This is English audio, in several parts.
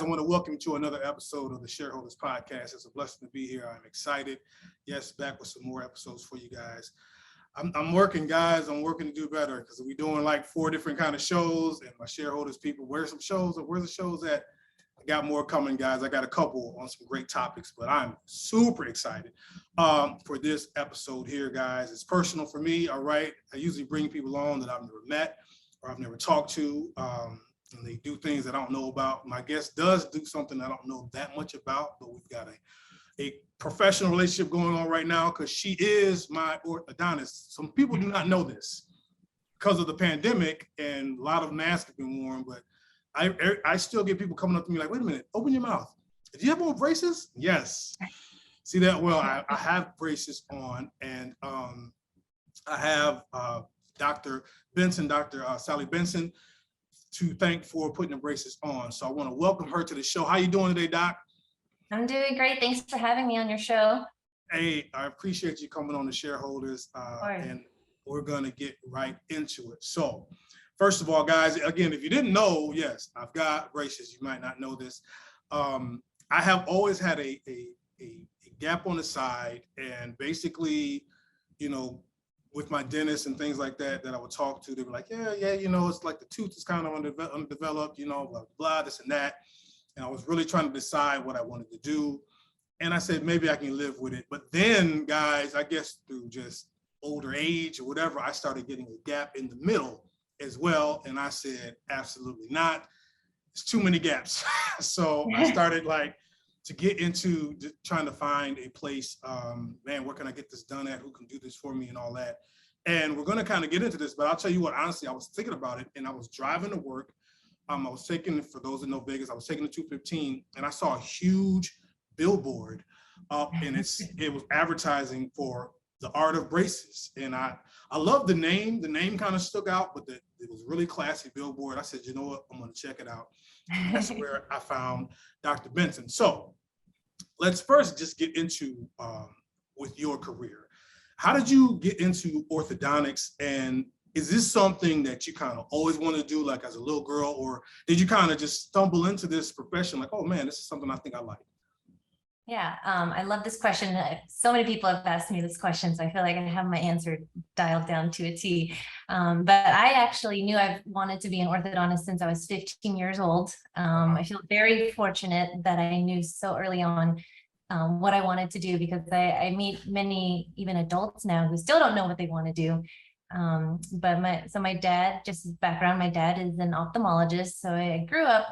I want to welcome you to another episode of the Shareholders podcast. It's a blessing to be here. I'm excited. Yes, back with some more episodes for you guys. I'm working, guys. I'm working to do better because we're doing like 4 different kind of shows, and my shareholders people, where's the shows at? I got more coming, guys. I got a couple on some great topics, but I'm super excited for this episode here, guys. It's personal for me, all right? I usually bring people on that I've never met or I've never talked to, and they do things that I don't know about. My guest does do something I don't know that much about, but we've got a professional relationship going on right now because she is my orthodontist. Some people do not know this because of the pandemic, and a lot of masks have been worn, but I still get people coming up to me like, wait a minute, open your mouth. Do you have more braces? Yes. See that? Well, I have braces on, and I have Dr. Benson, Dr. Saoly Benson, to thank for putting the braces on. So I want to welcome her to the show. How you doing today, Doc? I'm doing great. Thanks for having me on your show. Hey, I appreciate you coming on the Shareholders, and we're going to get right into it. So first of all, guys, again, if you didn't know, yes, I've got braces. You might not know this. I have always had a gap on the side, and basically, you know, with my dentist and things like that I would talk to, they were like, yeah, you know, it's like the tooth is kind of undeveloped, you know, blah, blah, this and that. And I was really trying to decide what I wanted to do. And I said, maybe I can live with it. But then, guys, I guess through just older age or whatever, I started getting a gap in the middle as well. And I said, absolutely not. It's too many gaps. So I started to get into trying to find a place, man, where can I get this done at? Who can do this for me and all that? And we're going to kind of get into this, but I'll tell you what, honestly, I was thinking about it, and I was driving to work. I was taking, for those that know Vegas, I was taking the 215, and I saw a huge billboard up, and it was advertising for the art of braces. And I love the name. The name kind of stuck out, but it was really classy billboard. I said, you know what, I'm going to check it out. And that's where I found Dr. Benson. So let's first just get into with your career. How did you get into orthodontics, and is this something that you kind of always wanted to do, like as a little girl, or did you kind of just stumble into this profession like, oh man, this is something I think I like? Yeah, I love this question. So many people have asked me this question, so I feel like I have my answer dialed down to a T. But I actually knew I wanted to be an orthodontist since I was 15 years old. I feel very fortunate that I knew so early on what I wanted to do, because I meet many even adults now who still don't know what they want to do. But my dad, just as background, my dad is an ophthalmologist, so I grew up,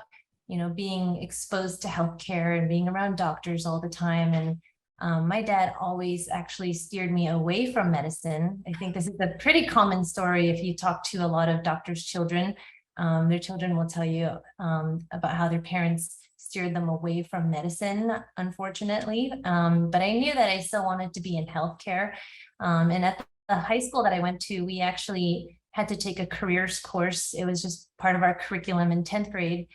you know, being exposed to healthcare and being around doctors all the time. And my dad always actually steered me away from medicine. I think this is a pretty common story if you talk to a lot of doctors' children. Their children will tell you about how their parents steered them away from medicine, unfortunately. But I knew that I still wanted to be in healthcare. And at the high school that I went to, we actually had to take a careers course. It was just part of our curriculum in 10th grade.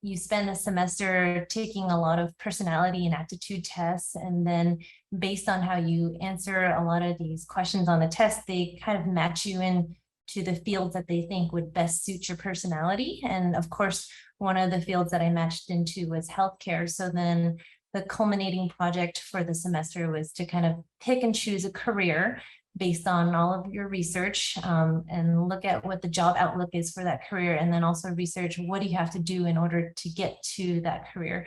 You spend a semester taking a lot of personality and aptitude tests, and then based on how you answer a lot of these questions on the test, they kind of match you in to the fields that they think would best suit your personality. And of course, one of the fields that I matched into was healthcare. So then the culminating project for the semester was to kind of pick and choose a career based on all of your research, and look at what the job outlook is for that career, and then also research what do you have to do in order to get to that career.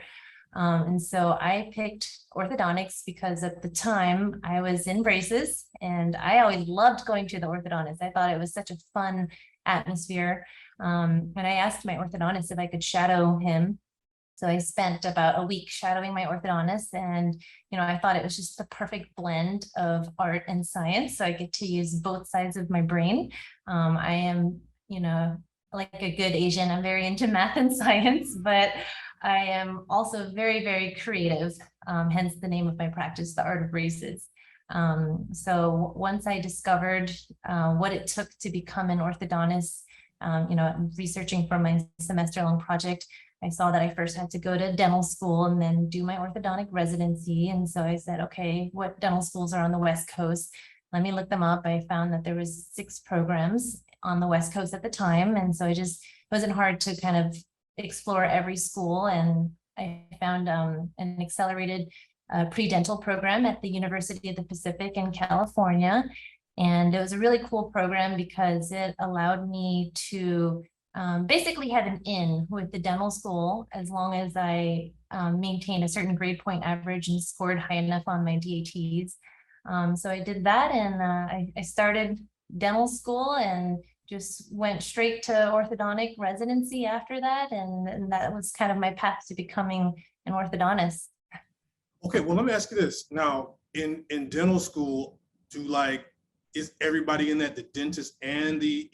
And so I picked orthodontics because at the time I was in braces, and I always loved going to the orthodontist. I thought it was such a fun atmosphere. And I asked my orthodontist if I could shadow him. So I spent about a week shadowing my orthodontist, and, you know, I thought it was just the perfect blend of art and science. So I get to use both sides of my brain. I am, you know, like a good Asian, I'm very into math and science, but I am also very, very creative, hence the name of my practice, The Art of Braces. So once I discovered what it took to become an orthodontist, you know, researching for my semester-long project, I saw that I first had to go to dental school and then do my orthodontic residency. And so I said, okay, what dental schools are on the West Coast? Let me look them up. I found that there was 6 programs on the West Coast at the time. And so it wasn't hard to kind of explore every school, and I found an accelerated pre-dental program at the University of the Pacific in California. And it was a really cool program because it allowed me to basically have an in with the dental school as long as I maintained a certain grade point average and scored high enough on my DATs. So I did that, and I started dental school and just went straight to orthodontic residency after that. And that was kind of my path to becoming an orthodontist. Okay, well, let me ask you this. Now, in dental school, is everybody in that, the dentist and the,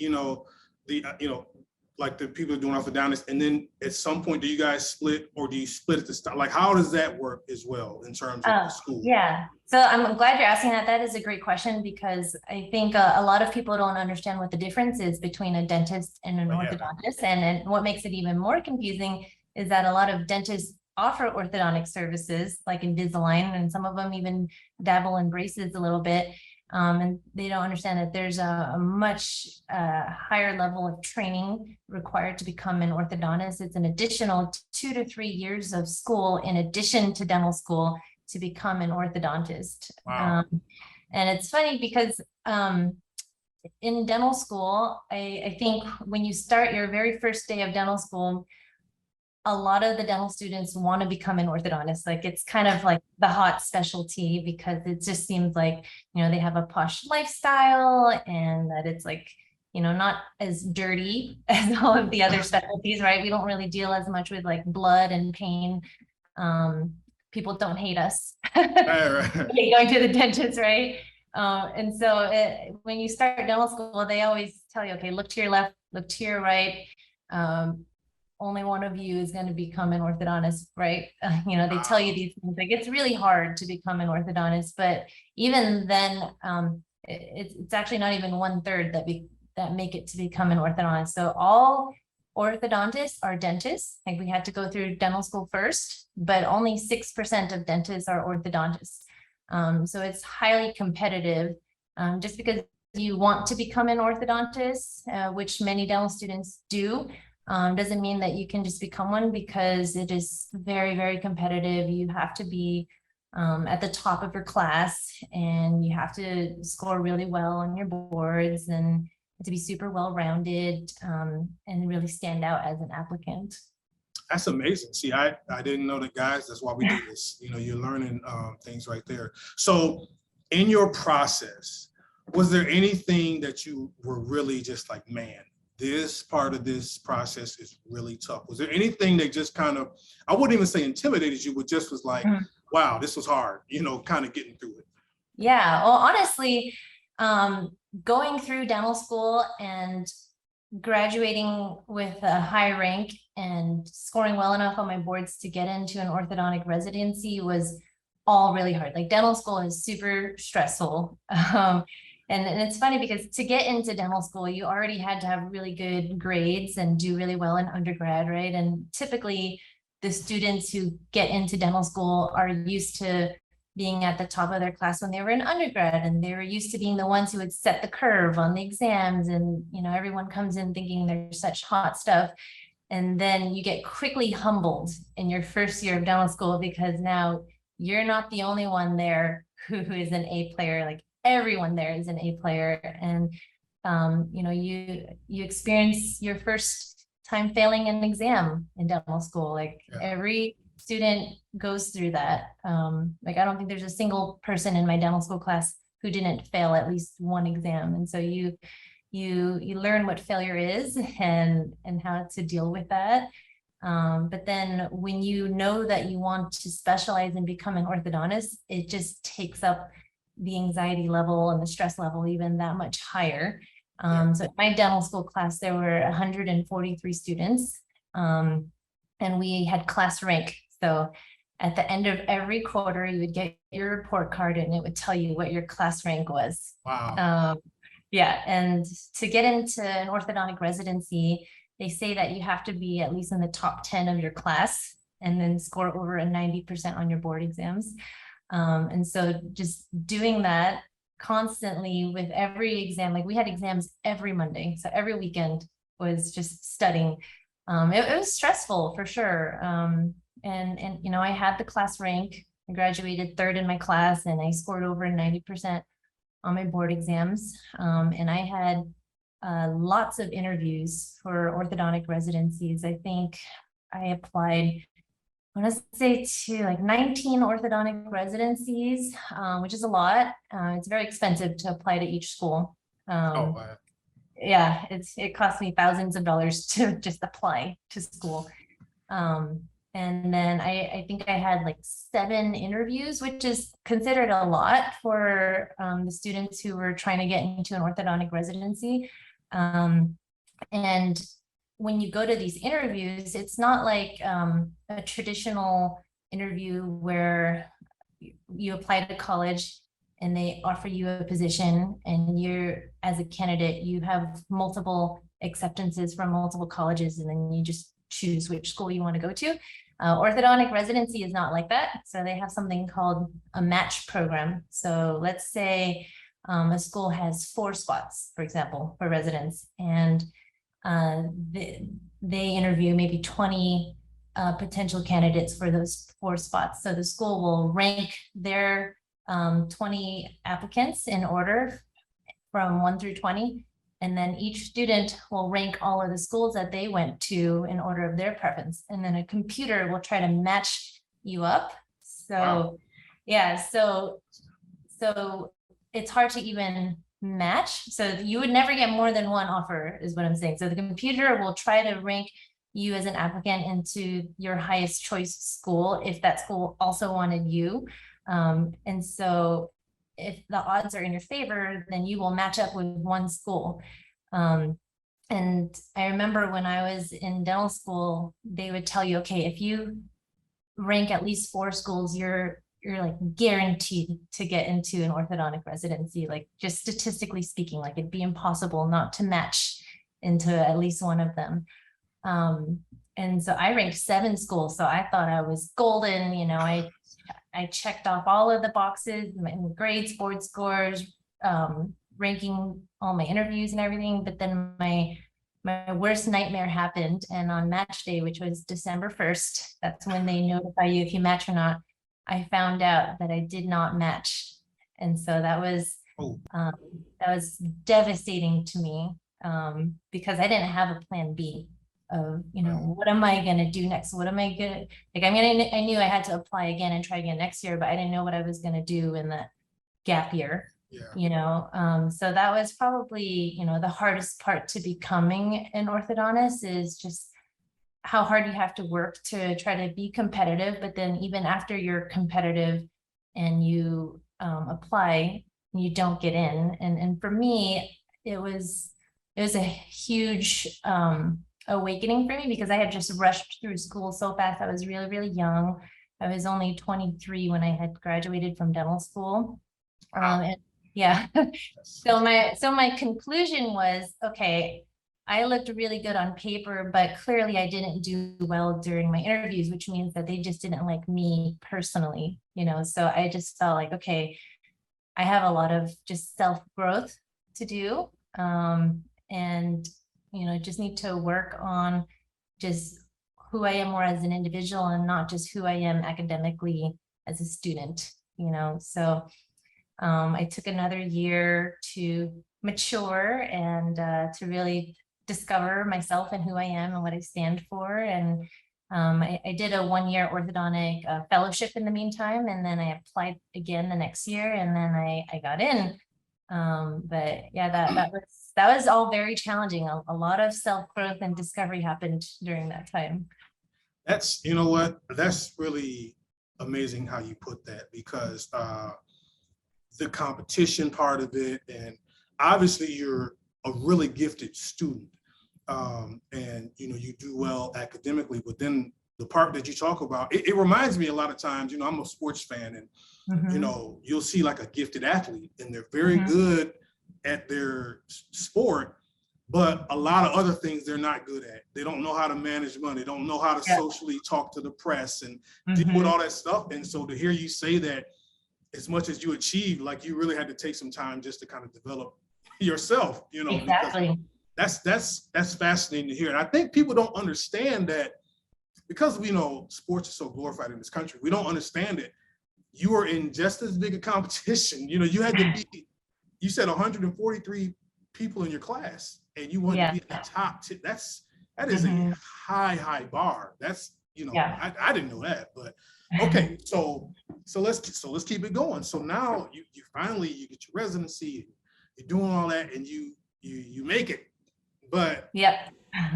like the people doing orthodontists, and then at some point, do you guys split, or do you split at the start? Like, how does that work as well in terms of the school? Yeah, so I'm glad you're asking that. That is a great question, because I think a lot of people don't understand what the difference is between a dentist and an orthodontist. And what makes it even more confusing is that a lot of dentists offer orthodontic services like Invisalign, and some of them even dabble in braces a little bit. And they don't understand that there's a much higher level of training required to become an orthodontist. It's an additional 2 to 3 years of school in addition to dental school to become an orthodontist. Wow. And it's funny because in dental school, I think when you start your very first day of dental school, a lot of the dental students want to become an orthodontist. Like, it's kind of like the hot specialty, because it just seems like, they have a posh lifestyle, and that it's like, not as dirty as all of the other specialties, right? We don't really deal as much with like blood and pain. People don't hate us Right. going to the dentist, right? And so when you start dental school, they always tell you, okay, look to your left, look to your right. Only one of you is going to become an orthodontist, right? They tell you these things. Like, it's really hard to become an orthodontist, but even then, it's actually not even 1/3 that make it to become an orthodontist. So all orthodontists are dentists. Like, we had to go through dental school first, but only 6% of dentists are orthodontists. So it's highly competitive. Just because you want to become an orthodontist, which many dental students do, doesn't mean that you can just become one, because it is very, very competitive. You have to be at the top of your class, and you have to score really well on your boards, and to be super well-rounded, and really stand out as an applicant. That's amazing. See, I didn't know that, guys. That's why we do this. You're learning things right there. So in your process, was there anything that you were really just like, man, this part of this process is really tough? Was there anything that just kind of, I wouldn't even say intimidated you, but just was like, wow, this was hard, kind of getting through it? Yeah, well, honestly, going through dental school and graduating with a high rank and scoring well enough on my boards to get into an orthodontic residency was all really hard. Like, dental school is super stressful. And it's funny because to get into dental school, you already had to have really good grades and do really well in undergrad, right? And typically the students who get into dental school are used to being at the top of their class when they were in undergrad, and they were used to being the ones who would set the curve on the exams. And, everyone comes in thinking they're such hot stuff. And then you get quickly humbled in your first year of dental school, because now you're not the only one there who is an A player. Like, everyone there is an A player. And, you experience your first time failing an exam in dental school. Like, every student goes through that. Like, I don't think there's a single person in my dental school class who didn't fail at least one exam. And so you learn what failure is, and how to deal with that. But then when you know that you want to specialize and become an orthodontist, it just takes up the anxiety level and the stress level even that much higher. So in my dental school class, there were 143 students, and we had class rank. So at the end of every quarter, you would get your report card, and it would tell you what your class rank was. Wow. Yeah, and to get into an orthodontic residency, they say that you have to be at least in the top 10 of your class, and then score over a 90% on your board exams. And so just doing that constantly with every exam, like, we had exams every Monday. So every weekend was just studying. It was stressful for sure. And you know, I had the class rank. I graduated third in my class, and I scored over 90% on my board exams. And I had lots of interviews for orthodontic residencies. I think I applied, I want to say, to like 19 orthodontic residencies, which is a lot. It's very expensive to apply to each school. Oh, wow. Yeah, it cost me thousands of dollars to just apply to school. And then I think I had like 7 interviews, which is considered a lot for the students who were trying to get into an orthodontic residency. And when you go to these interviews, it's not like a traditional interview where you apply to college and they offer you a position, and you're, as a candidate, you have multiple acceptances from multiple colleges, and then you just choose which school you want to go to. Orthodontic residency is not like that. So they have something called a match program. So let's say a school has 4 spots, for example, for residents, and they interview maybe 20 potential candidates for those 4 spots. So the school will rank their 20 applicants in order from 1 through 20. And then each student will rank all of the schools that they went to in order of their preference. And then a computer will try to match you up. So, wow. Yeah, so it's hard to even match. So you would never get more than 1 offer, is what I'm saying. So the computer will try to rank you as an applicant into your highest choice school if that school also wanted you. And so if the odds are in your favor, then you will match up with 1 school. And I remember when I was in dental school, they would tell you, okay, if you rank at least 4 schools, you're like guaranteed to get into an orthodontic residency. Like, just statistically speaking, like it'd be impossible not to match into at least 1 of them. And so I ranked 7 schools. So I thought I was golden. You know, I checked off all of the boxes, my grades, board scores, ranking all my interviews and everything. But then my worst nightmare happened. And on match day, which was December 1st, that's when they notify you if you match or not. I found out that I did not match. And so that was devastating to me, because I didn't have a plan B of, you know, what am I going to do next? What am I going to, like, I knew I had to apply again and try again next year, but I didn't know what I was going to do in the gap year, you know? So that was probably, you know, the hardest part to becoming an orthodontist, is just how hard you have to work to try to be competitive. But then even after you're competitive and you apply, you don't get in. And for me, it was a huge awakening for me, because I had just rushed through school so fast. I was really, really young. I was only 23 when I had graduated from dental school. And yeah. So my conclusion was, okay, I looked really good on paper, but clearly I didn't do well during my interviews, which means that they just didn't like me personally, you know? So I just felt like, okay, I have a lot of just self-growth to do. And, you know, just need to work on just who I am more as an individual, and not just who I am academically as a student, you know? So I took another year to mature and to really discover myself and who I am and what I stand for. And I did a 1-year orthodontic fellowship in the meantime, and then I applied again the next year, and then I got in. But yeah, that was all very challenging. A lot of self-growth and discovery happened during that time. That's, you know what, that's really amazing how you put that, because the competition part of it, and obviously you're a really gifted student, and you know, you do well academically, but then the part that you talk about, it reminds me a lot of times, you know, I'm a sports fan, and you know, you'll see like a gifted athlete and they're very good at their sport, but a lot of other things they're not good at. They don't know how to manage money, they don't know how to socially talk to the press and deal with all that stuff. And so to hear you say that, as much as you achieved, like, you really had to take some time just to kind of develop yourself, you know, exactly. that's fascinating to hear. And I think people don't understand that, because we know sports is so glorified in this country, we don't understand it. You are in just as big a competition. You know, you had to be, you said 143 people in your class, and you wanted to be in the top 10. That is a high bar. That's, you know, I didn't know that, but okay. So let's keep it going. So now you finally, you get your residency, you're doing all that, and you make it. But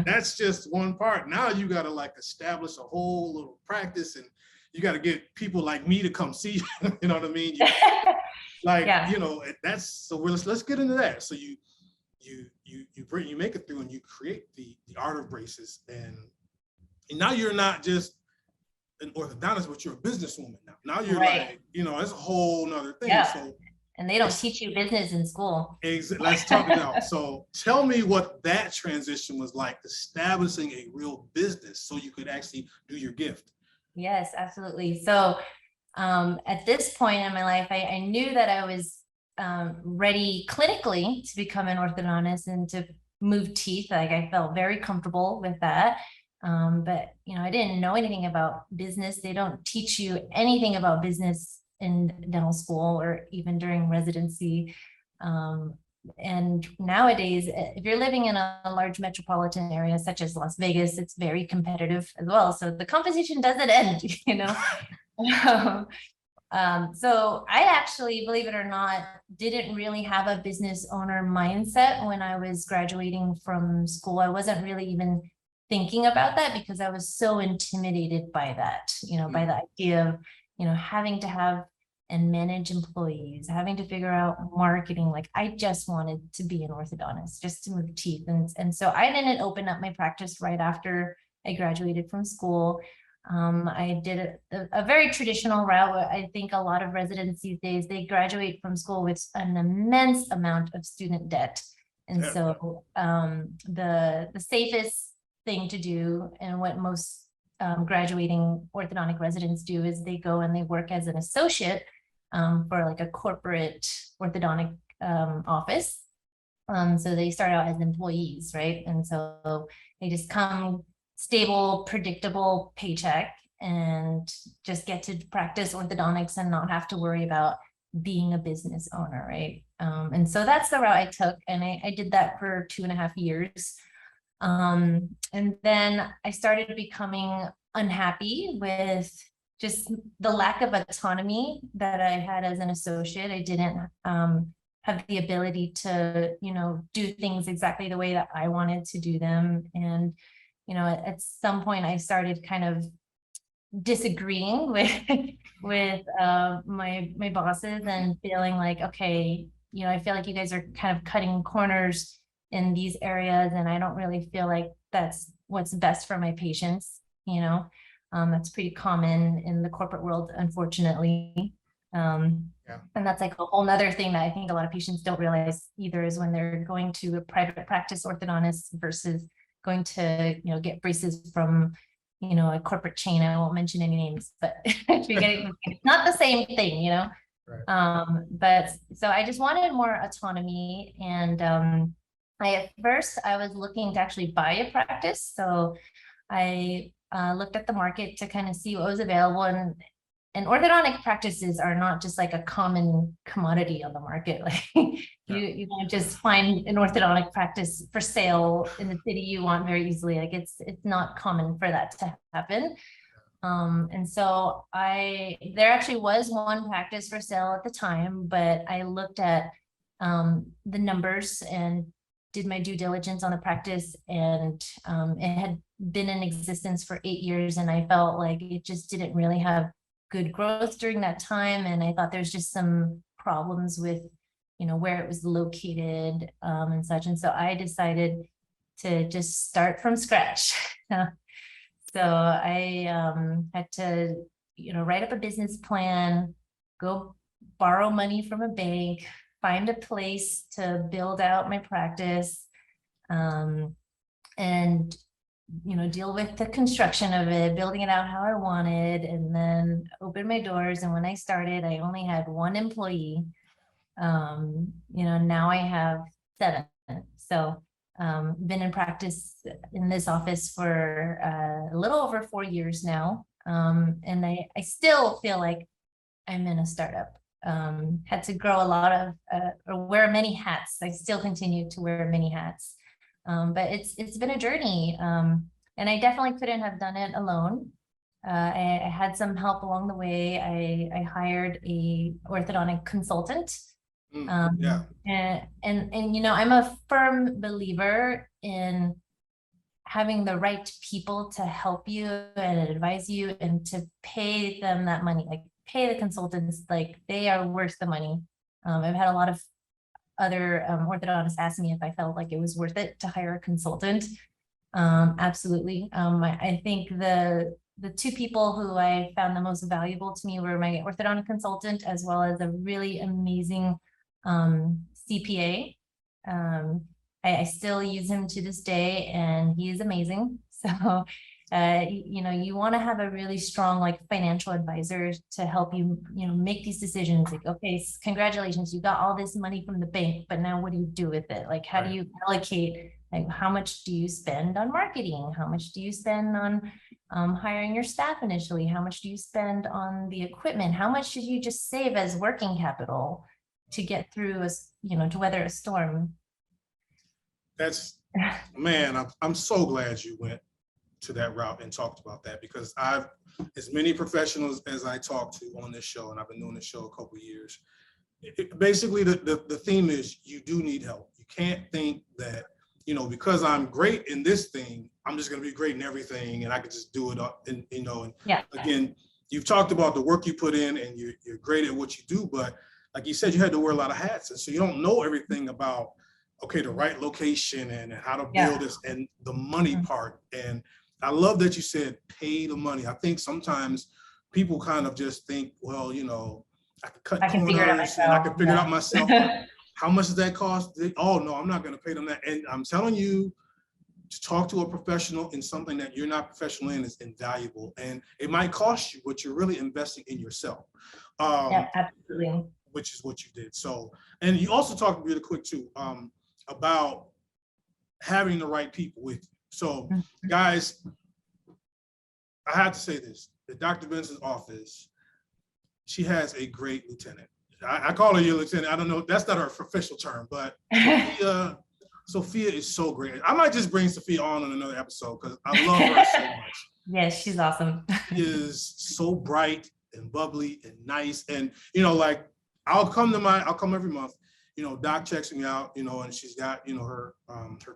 that's just one part. Now you got to like establish a whole little practice, and you got to get people like me to come see you. You know what I mean? You know, that's, so let's get into that. So you make it through, and you create the art of braces, and now you're not just an orthodontist, but you're a businesswoman now. Now you're like, you know, it's a whole nother thing. So, and they don't teach you business in school. Let's talk it out. So tell me what that transition was like, establishing a real business so you could actually do your gift. Yes, absolutely. So at this point in my life, I knew that I was ready clinically to become an orthodontist and to move teeth. Like, I felt very comfortable with that. But, you know, I didn't know anything about business. They don't teach you anything about business in dental school or even during residency. And nowadays, if you're living in a large metropolitan area such as Las Vegas, it's very competitive as well. So the competition doesn't end, you know. So I actually, believe it or not, didn't really have a business owner mindset when I was graduating from school. I wasn't really even thinking about that because I was so intimidated by that, you know, by the idea of, you know, having to have and manage employees, having to figure out marketing. Like, I just wanted to be an orthodontist, just to move teeth. And so I didn't open up my practice right after I graduated from school. I did a very traditional route. I think a lot of residents these days, they graduate from school with an immense amount of student debt. And so the safest thing to do, and what most graduating orthodontic residents do, is they go and they work as an associate for like a corporate orthodontic office. So they start out as employees, right? And so they just come stable, predictable paycheck and just get to practice orthodontics and not have to worry about being a business owner, right? And so that's the route I took, and I did that for 2.5 years. And then I started becoming unhappy with just the lack of autonomy that I had as an associate. I didn't have the ability to, you know, do things exactly the way that I wanted to do them. And, you know, at some point I started kind of disagreeing with my bosses and feeling like, okay, you know, I feel like you guys are kind of cutting corners in these areas, and I don't really feel like that's what's best for my patients, you know. That's pretty common in the corporate world, unfortunately. And that's like a whole nother thing that I think a lot of patients don't realize either, is when they're going to a private practice orthodontist versus going to, you know, get braces from, you know, a corporate chain. I won't mention any names, but if you're getting, it's not the same thing, you know. But so I just wanted more autonomy, and at first I was looking to actually buy a practice. So I looked at the market to kind of see what was available, and orthodontic practices are not just like a common commodity on the market. Like you don't just find an orthodontic practice for sale in the city you want very easily. Like it's not common for that to happen. And so there actually was one practice for sale at the time, but I looked at the numbers and did my due diligence on the practice, and it had been in existence for 8 years, and I felt like it just didn't really have good growth during that time. And I thought there's just some problems with, you know, where it was located and such. And so I decided to just start from scratch. So I had to, you know, write up a business plan, go borrow money from a bank, find a place to build out my practice, and, you know, deal with the construction of it, building it out how I wanted, and then open my doors. And when I started, I only had 1 employee. You know, now I have 7. So Been in practice in this office for a little over 4 years now. And I still feel like I'm in a startup. Had to grow a lot of, or wear many hats. I still continue to wear many hats. But it's been a journey. And I definitely couldn't have done it alone. I had some help along the way. I hired a orthodontic consultant. Yeah. And you know, I'm a firm believer in having the right people to help you and advise you and to pay them that money, like pay the consultants, like they are worth the money. I've had a lot of other orthodontists ask me if I felt like it was worth it to hire a consultant. Absolutely. I think the two people who I found the most valuable to me were my orthodontic consultant, as well as a really amazing CPA. I still use him to this day, and he is amazing. So, you know, you want to have a really strong, like, financial advisor to help you, you know, make these decisions. Like, okay, congratulations, you got all this money from the bank, but now what do you do with it? Like, how do you allocate? Like, how much do you spend on marketing? How much do you spend on hiring your staff initially? How much do you spend on the equipment? How much should you just save as working capital to get through you know, to weather a storm? That's, man, I'm so glad you went to that route and talked about that, because as many professionals as I talk to on this show, and I've been doing this show a couple of years, basically the theme is you do need help. You can't think that, you know, because I'm great in this thing, I'm just going to be great in everything and I could just do it up. And, you know, and yeah. Again, you've talked about the work you put in and you're great at what you do, but like you said, you had to wear a lot of hats. And so you don't know everything about, okay, the right location and how to build this and the money part. And I love that you said pay the money. I think sometimes people kind of just think, well, you know, I can cut corners and I can figure it out myself. How much does that cost? Oh, no, I'm not going to pay them that. And I'm telling you, to talk to a professional in something that you're not professional in is invaluable. And it might cost you, but you're really investing in yourself. Yeah, absolutely. Which is what you did. So, and you also talked really quick too, about having the right people with you. So guys, I have to say this, at Dr. Benson's office, she has a great lieutenant. I call her your lieutenant. I don't know, that's not her official term, but Sophia is so great. I might just bring Sophia on another episode because I love her so much. Yes, she's awesome. She is so bright and bubbly and nice. And, you know, like I'll come every month, you know, Doc checks me out, you know, and she's got, you know, her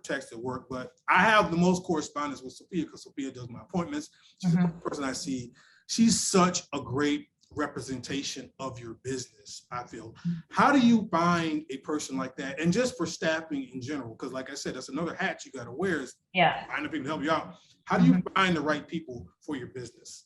text at work, but I have the most correspondence with Sophia because Sophia does my appointments. She's the person I see. She's such a great representation of your business, I feel. How do you find a person like that? And just for staffing in general, because like I said, that's another hat you got to wear, is finding people to help you out. How do you find the right people for your business?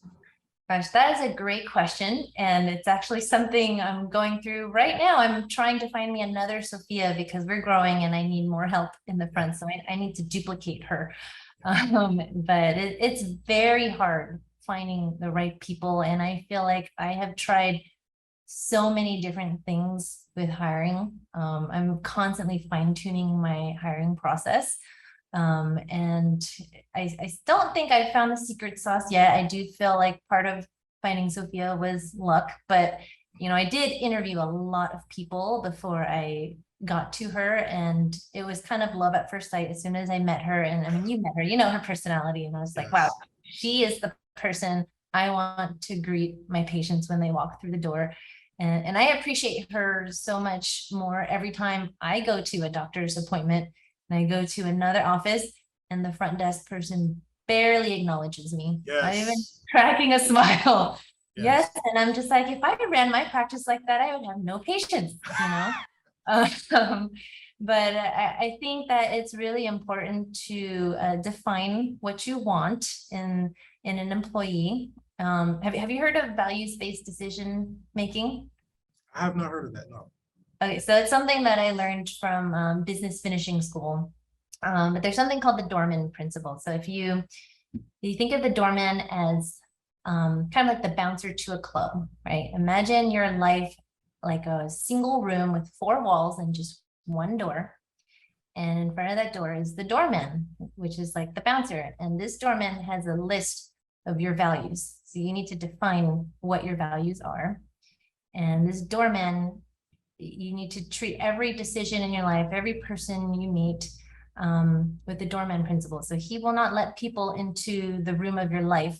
Gosh, that is a great question. And it's actually something I'm going through right now. I'm trying to find me another Sophia because we're growing and I need more help in the front. So I need to duplicate her. But it's very hard finding the right people. And I feel like I have tried so many different things with hiring. I'm constantly fine-tuning my hiring process. And I don't think I found the secret sauce yet. I do feel like part of finding Sophia was luck, but you know, I did interview a lot of people before I got to her, and it was kind of love at first sight as soon as I met her. And I mean, you met her, you know her personality, and I was like, wow, she is the person I want to greet my patients when they walk through the door. And I appreciate her so much more every time I go to a doctor's appointment and I go to another office and the front desk person barely acknowledges me. Not even cracking a smile. Yes. And I'm just like, if I ran my practice like that, I would have no patience, you know? But I think that it's really important to define what you want in an employee. Have you heard of values-based decision making? I have not heard of that, no. Okay, so it's something that I learned from business finishing school. But there's something called the doorman principle. So if you think of the doorman as kind of like the bouncer to a club, right? Imagine your life like a single room with 4 walls and just one door. And in front of that door is the doorman, which is like the bouncer. And this doorman has a list of your values. So you need to define what your values are. And this doorman, you need to treat every decision in your life, every person you meet, with the doorman principle. So he will not let people into the room of your life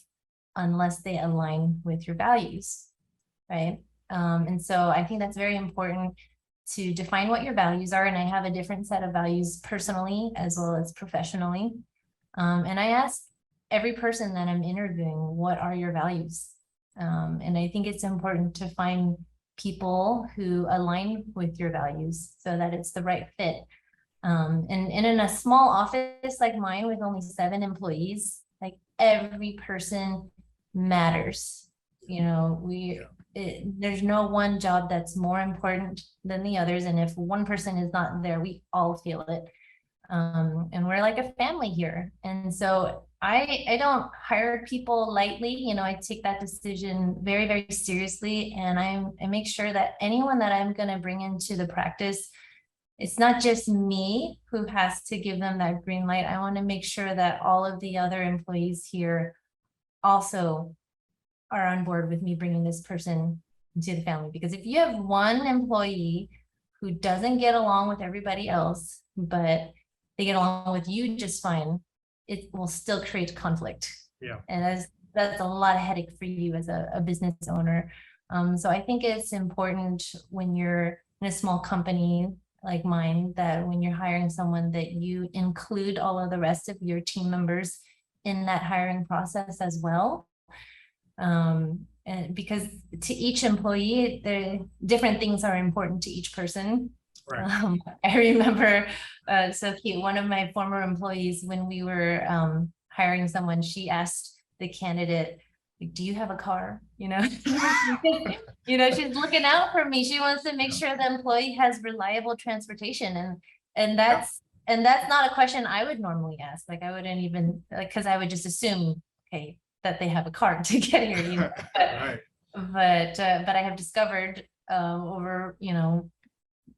unless they align with your values, right? And so I think that's very important to define what your values are. And I have a different set of values personally as well as professionally. And I ask every person that I'm interviewing, what are your values? And I think it's important to find people who align with your values so that it's the right fit. And in a small office like mine with only 7 employees, like every person matters. You know, there's no one job that's more important than the others. And if one person is not there, we all feel it. And we're like a family here. And so I don't hire people lightly. You know, I take that decision very, very seriously. And I make sure that anyone that I'm going to bring into the practice, it's not just me who has to give them that green light. I want to make sure that all of the other employees here also are on board with me bringing this person into the family. Because if you have one employee who doesn't get along with everybody else, but they get along with you just fine, it will still create conflict. Yeah. And that's a lot of headache for you as a business owner. So I think it's important when you're in a small company like mine, that when you're hiring someone, that you include all of the rest of your team members in that hiring process as well. And because to each employee, the different things are important to each person. Right. I remember so cute, one of my former employees, when we were hiring someone, she asked the candidate, do you have a car? You know, you know, she's looking out for me. She wants to make sure the employee has reliable transportation. And that's not a question I would normally ask. Like I wouldn't even, like, because I would just assume, okay, that they have a car to get here. You know? Right. But I have discovered over, you know,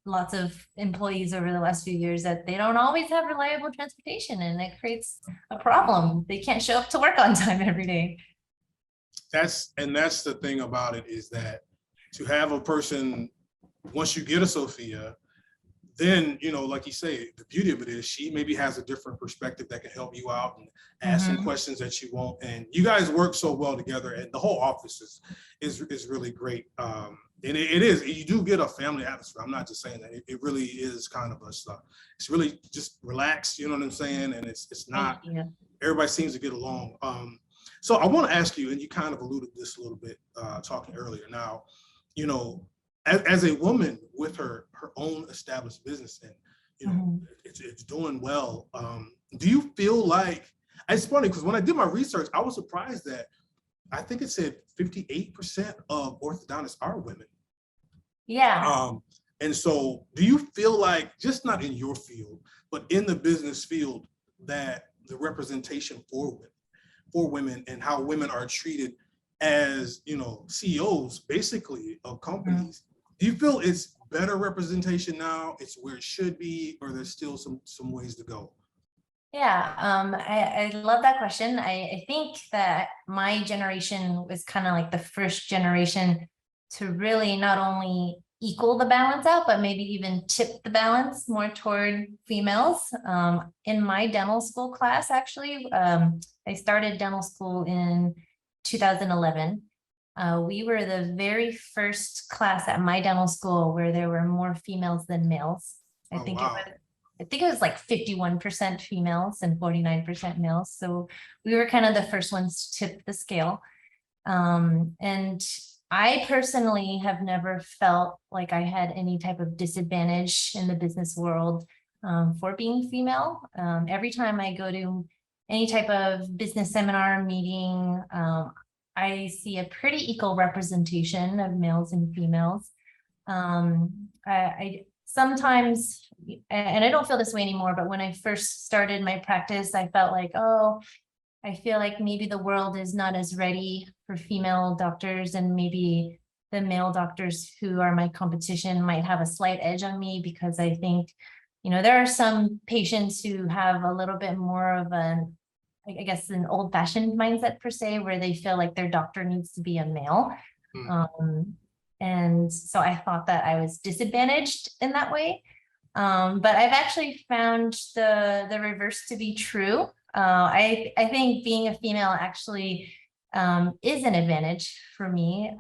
lots of employees over the last few years that they don't always have reliable transportation, and it creates a problem. They can't show up to work on time every day. That's the thing about it, is that to have a person, once you get a Sophia, then, you know, like you say, the beauty of it is she maybe has a different perspective that can help you out and ask some questions that you want. And you guys work so well together, and the whole office is really great. And it is, you do get a family atmosphere. I'm not just saying that. It really is kind of it's really just relaxed, you know what I'm saying? And it's not, everybody seems to get along. So I want to ask you, and you kind of alluded to this a little bit talking earlier. Now, you know, as a woman with her own established business, and you know, it's doing well. Do you feel like, it's funny because when I did my research, I was surprised that I think it said 58% of orthodontists are women. Yeah. And so do you feel like, just not in your field, but in the business field, that the representation for women and how women are treated as, you know, CEOs basically of companies, do you feel it's better representation now, it's where it should be, or there's still some ways to go? Yeah, I love that question. I think that my generation was kind of like the first generation to really not only equal the balance out, but maybe even tip the balance more toward females. In my dental school class, actually, I started dental school in 2011. We were the very first class at my dental school where there were more females than males. I think it was like 51% females and 49% males. So we were kind of the first ones to tip the scale. And I personally have never felt like I had any type of disadvantage in the business world for being female. Every time I go to any type of business seminar meeting, I see a pretty equal representation of males and females. I sometimes, and I don't feel this way anymore, but when I first started my practice, I felt like, oh, I feel like maybe the world is not as ready for female doctors, and maybe the male doctors who are my competition might have a slight edge on me because I think there are some patients who have a little bit more of I guess, an old-fashioned mindset per se, where they feel like their doctor needs to be a male. And so I thought that I was disadvantaged in that way. But I've actually found the reverse to be true. I think being a female actually is an advantage for me.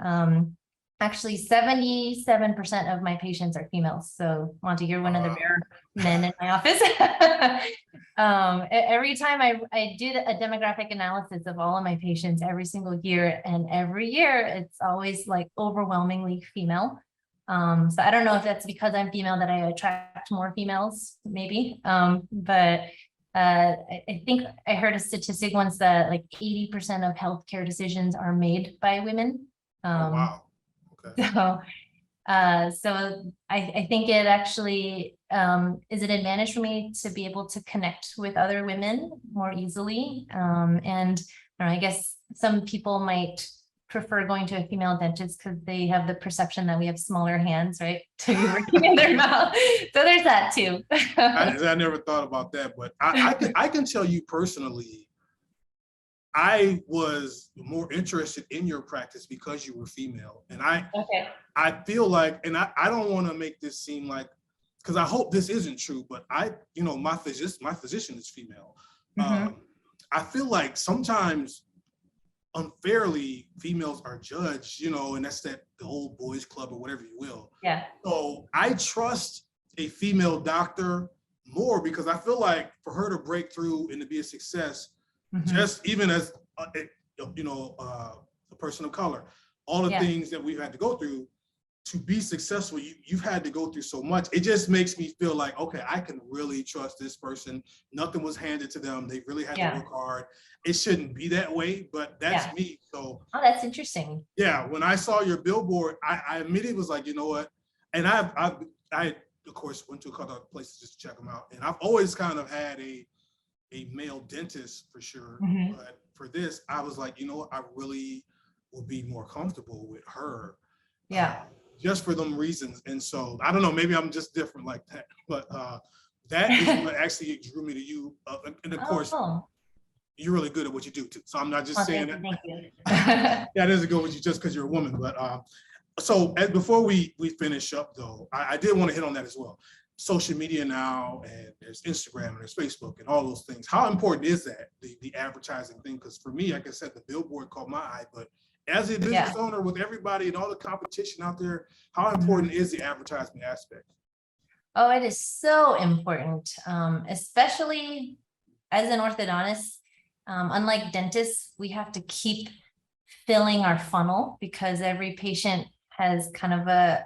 Actually, 77% of my patients are females. So Monty, you're one of the rare men in my office. Every time I do a demographic analysis of all of my patients every single year, and every year it's always like overwhelmingly female. So I don't know if that's because I'm female that I attract more females, maybe. But I think I heard a statistic once that like 80% of healthcare decisions are made by women. Wow. Okay. So I think it actually is an advantage for me to be able to connect with other women more easily. And I guess some people might prefer going to a female dentist because they have the perception that we have smaller hands, right? To be working in their mouth. So there's that too. I never thought about that, but I can tell you personally, I was more interested in your practice because you were female. And I feel like, and I don't want to make this seem like, because I hope this isn't true, but my physician is female. I feel like sometimes unfairly females are judged, and that's the old boys club or whatever you will. Yeah. So I trust a female doctor more because I feel like for her to break through and to be a success, just even as a person of color, all the things that we've had to go through to be successful, you've had to go through so much. It just makes me feel like, okay, I can really trust this person. Nothing was handed to them. They really had to work hard. It shouldn't be that way, but that's me. So, that's interesting. Yeah, when I saw your billboard, I immediately was like, you know what? And I of course went to a couple of places just to check them out. And I've always kind of had a male dentist for sure. But for this, I was like, you know what? I really will be more comfortable with her. Just for them reasons. And so I don't know, maybe I'm just different like that, but that is what actually drew me to you. And of course, you're really good at what you do too. So I'm not just saying that. Thank you. That doesn't go with you just because you're a woman. But so before we finish up though, I did want to hit on that as well. Social media now, and there's Instagram and there's Facebook and all those things. How important is that, the advertising thing? Because for me, like I said, the billboard caught my eye, but as a business owner with everybody and all the competition out there, how important is the advertising aspect? Oh, it is so important, especially as an orthodontist. Unlike dentists, we have to keep filling our funnel because every patient has kind of an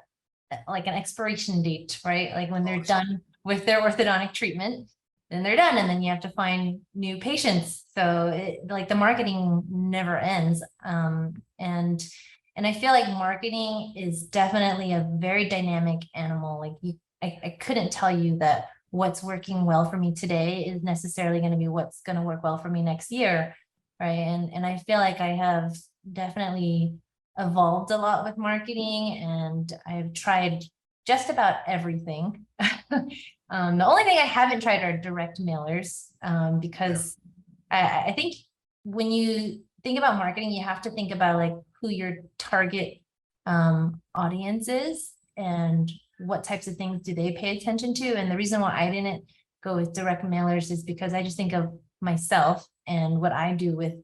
expiration date, right? Like when they're done with their orthodontic treatment, then they're done, and then you have to find new patients. So the marketing never ends. And I feel like marketing is definitely a very dynamic animal. Like I couldn't tell you that what's working well for me today is necessarily going to be what's going to work well for me next year, right? And I feel like I have definitely evolved a lot with marketing, and I've tried just about everything. The only thing I haven't tried are direct mailers, because I think when you think about marketing, you have to think about like who your target audience is and what types of things do they pay attention to. And the reason why I didn't go with direct mailers is because I just think of myself and what I do with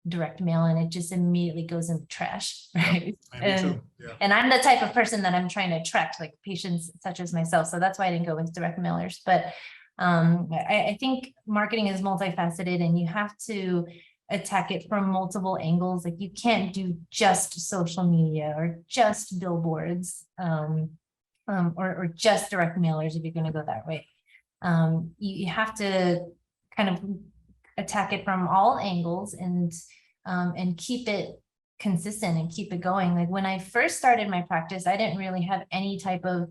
direct mail, and it just immediately goes in the trash, right? And I'm the type of person that I'm trying to attract, like patients such as myself. So that's why I didn't go with direct mailers. But I think marketing is multifaceted, and you have to attack it from multiple angles. Like you can't do just social media or just billboards, or just direct mailers if you're going to go that way. You have to kind of attack it from all angles and keep it consistent and keep it going. Like when I first started my practice, I didn't really have any type of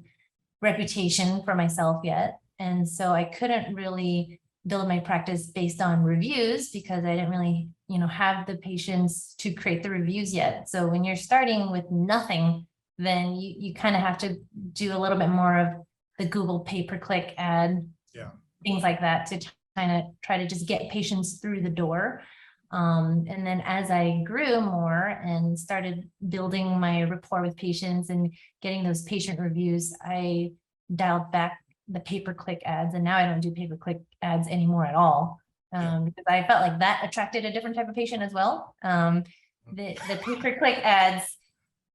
reputation for myself yet. And so I couldn't really build my practice based on reviews because I didn't really, have the patience to create the reviews yet. So when you're starting with nothing, then you kind of have to do a little bit more of the Google pay-per-click ad things like that to kind of try to just get patients through the door. And then as I grew more and started building my rapport with patients and getting those patient reviews, I dialed back the pay-per-click ads. And now I don't do pay-per-click ads anymore at all. Because I felt like that attracted a different type of patient as well. The pay-per-click ads,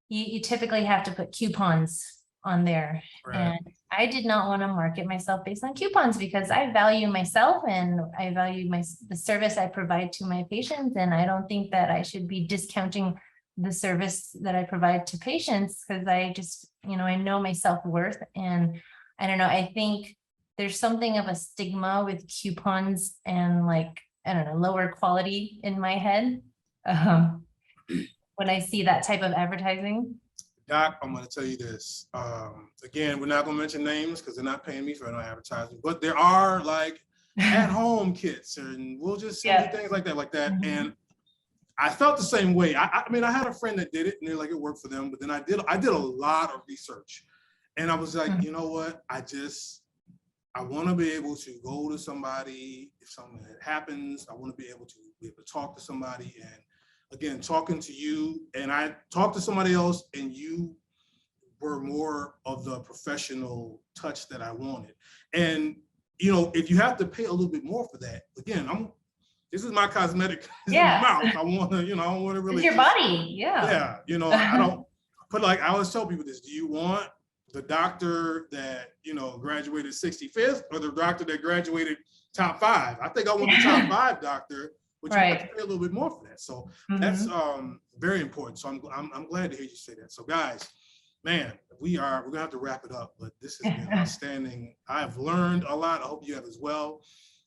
you typically have to put coupons on there. Right. And I did not want to market myself based on coupons because I value myself and I value the service I provide to my patients. And I don't think that I should be discounting the service that I provide to patients because I just, I know my self-worth. And I don't know, I think there's something of a stigma with coupons and like, I don't know, lower quality in my head when I see that type of advertising. Doc, I'm going to tell you this. Again, we're not going to mention names because they're not paying me for no advertising, but there are like at-home kits, and we'll just send you things like that. And I felt the same way. I mean, I had a friend that did it, and they're like, it worked for them. But then I did a lot of research, and I was like, you know what? I want to be able to go to somebody if something happens. I want to be able to talk to somebody. And again, talking to you, and I talked to somebody else, and you were more of the professional touch that I wanted. And if you have to pay a little bit more for that, again, this is my cosmetic mouth. I want to, I don't want to really. It's your body, Yeah, I don't. But like I always tell people this: do you want the doctor that graduated 65th, or the doctor that graduated top 5? I think I want the top 5 doctor. But you have to pay a little bit more for that. So that's very important. So I'm glad to hear you say that. So guys, man, we're gonna have to wrap it up, but this has been outstanding. I've learned a lot. I hope you have as well.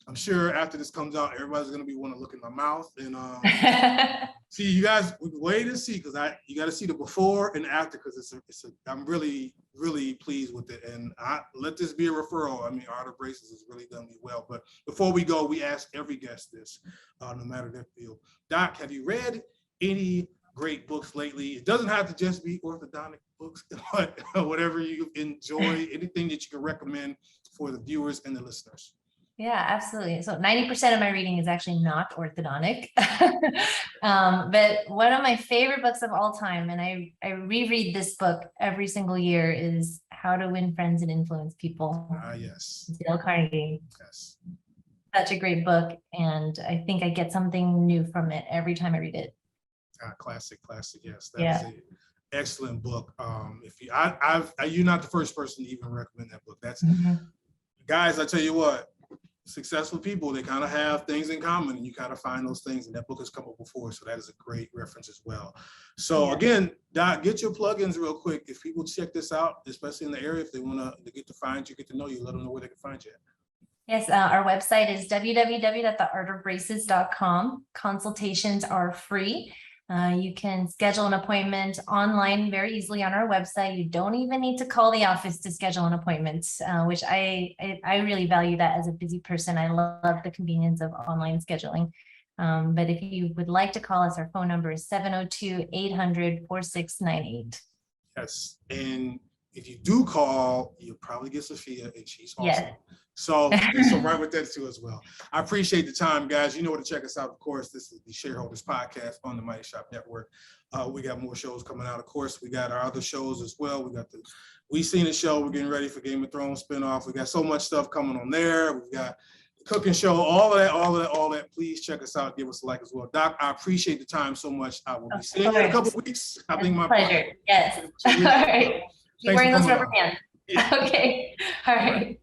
I'm sure after this comes out, everybody's gonna want to look in my mouth and see you guys. Wait and see, because you got to see the before and after, because I'm really, really pleased with it. And let this be a referral. I mean, Art of Braces has really done me well. But before we go, we ask every guest this, no matter their field. Doc, have you read any great books lately? It doesn't have to just be orthodontic books, but whatever you enjoy, anything that you can recommend for the viewers and the listeners. Yeah, absolutely. So 90% of my reading is actually not orthodontic. But one of my favorite books of all time, and I reread this book every single year, is How to Win Friends and Influence People. Yes. Dale Carnegie. Yes. Such a great book. And I think I get something new from it every time I read it. Classic. Yes. That's an excellent book. You're not the first person to even recommend that book. That's guys, I tell you what, successful people, they kind of have things in common, and you kind of find those things, and that book has come up before, so that is a great reference as well. So again, Doc, get your plugins real quick. If people check this out, especially in the area, if they want to get to find you, get to know you, let them know where they can find you at. Yes, our website is www.theartofbraces.com. Consultations are free. You can schedule an appointment online very easily on our website. You don't even need to call the office to schedule an appointment, which I really value that as a busy person. I love the convenience of online scheduling. But if you would like to call us, our phone number is 702-800-4698. Yes, and if you do call, you'll probably get Sophia, and she's awesome. Yes. So right with that too as well. I appreciate the time, guys. You know where to check us out. Of course, this is the Shareholders podcast on the Mighty Shop Network. We got more shows coming out. Of course, we got our other shows as well. We got the We Seen It show. We're getting ready for Game of Thrones spinoff. We got so much stuff coming on there. We've got the cooking show, all of that. Please check us out. Give us a like as well. Doc, I appreciate the time so much. I will be seeing you in a couple of weeks. I think my pleasure. Yes. All right. Keep wearing those rubber bands. Yeah. Okay. All right.